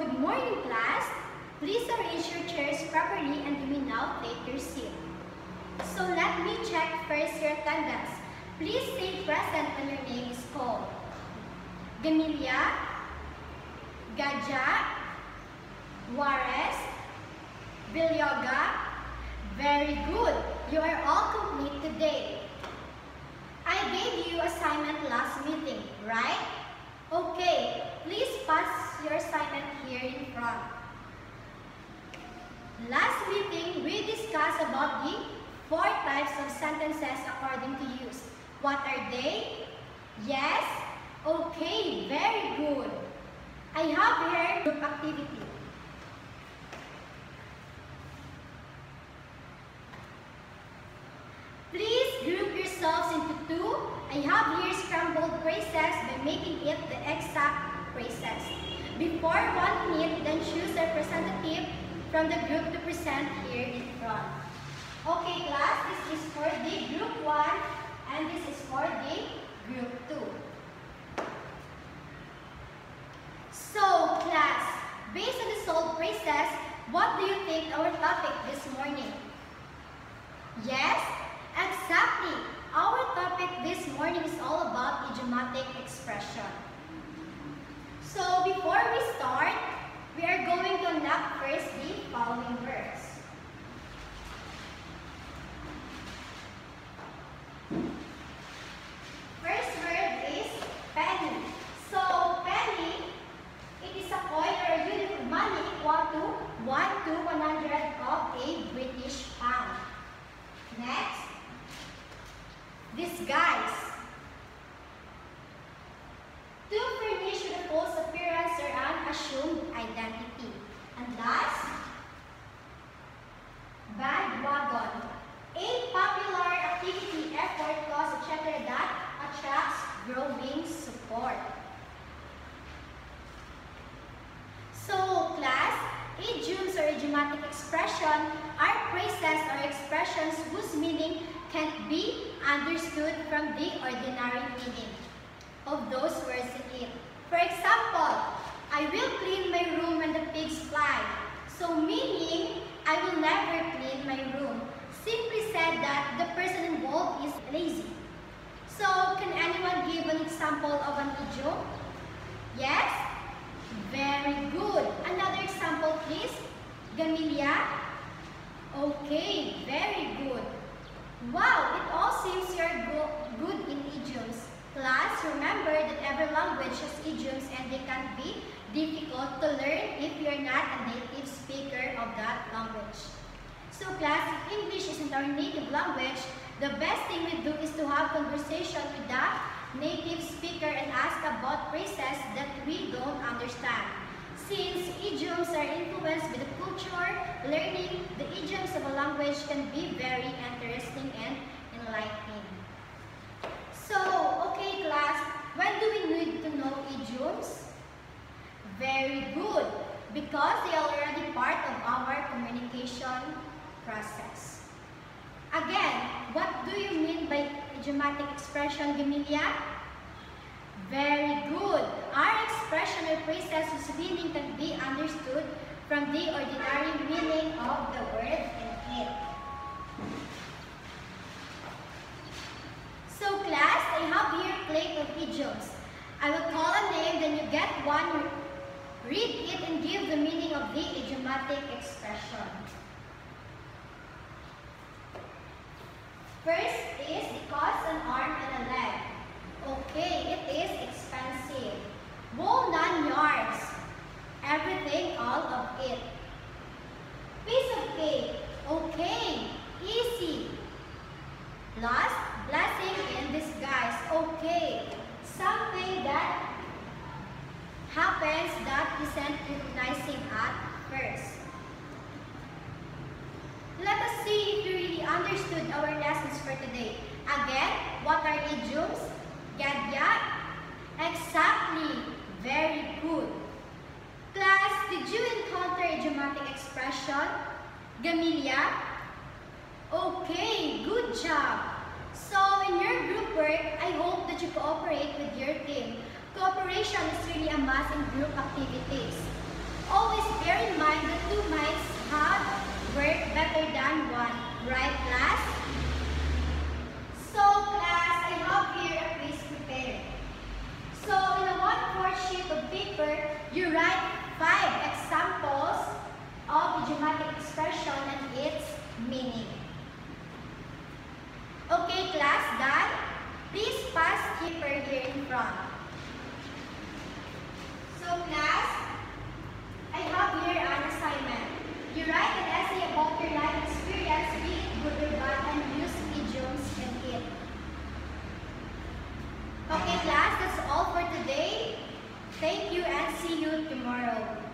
good morning class. Please arrange your chairs properly and you may now take your seat. So let me check first your attendance. Please say present when your name is called. Gamilia, Gaja, Juarez, Villoga. Very good. You are all complete today. I gave you assignment last meeting, right? Okay, please pass your assignment here in front. Last meeting, we discussed about the 4 types of sentences according to use. What are they? Yes? Okay, very good. I have here group activity. Please group yourselves into 2. I have here scrambled phrases by making it the exact phrases. Before 1 minute, then choose a representative from the group to present here in front. Okay class, this is for the group 1 and this is for the group 2. So class, based on the solved phrases, what do you think our topic this morning? Yes? Exactly. Our topic this morning is all about idiomatic expression. So before we start, we are going to unlock first the following verbs. First verb is penny. So penny, it is a coin or a unit of money equal to 1 to 100 of a British pound. Next, disguise. To furnish with a false appearance or an assumed identity. And last, bandwagon. A popular activity, effort, cause, etc. that attracts growing support. So, class, idioms or idiomatic expression are phrases or expressions whose meaning can't be understood from the ordinary meaning of those words in it. For example, I will clean my room when the pigs fly. So meaning, I will never clean my room. Simply said that the person involved is lazy. So, can anyone give an example of an idiom? Yes? Very good. Another example, please. Gamilia? Okay, very good. Wow, it all seems you're good in idioms. Class, remember that every language has idioms and they can be difficult to learn if you're not a native speaker of that language. So class, if English isn't our native language, the best thing we do is to have conversation with the native speaker and ask about phrases that we don't understand. Since idioms are influenced by the culture, learning the idioms of a language can be very interesting and enlightening. So, okay class, when do we need to know idioms? Very good, because they are already part of our communication process. Again, what do you mean by idiomatic expression, Gamilia? Very good. Our expression or phrases whose meaning can be understood from the ordinary meaning of the word in it. So class, I have here a plate of idioms. I will call a name, then you get one, read it and give the meaning of the idiomatic expression. First is it costs an arm and a leg. Okay, it is expensive. Wool 9 yards. Everything, all of it. Piece of cake. Okay, easy. Last, blessing in disguise. Okay, something that happens that isn't recognizing at first. Let us see if you really understood our lessons for today. Again, what are idioms? Gadya? Exactly. Very good. Class, did you encounter idiomatic expression? Gamilia? Okay, good job. So, in your group work, I hope that you cooperate with your team. Cooperation is really a must in group activities. Always bear in mind that 2 minds have work better than 1. Right, class? So, class, I have here a quiz prepared. So, in a 1/4 sheet of paper, you write 5 examples of idiomatic expression and its meaning. Okay, class, done? Please pass paper here in front. So, class, I have here an assignment. You write an essay about your life experience, be it good or bad, and use idioms in it. Okay, class, that's all for today. Thank you and see you tomorrow.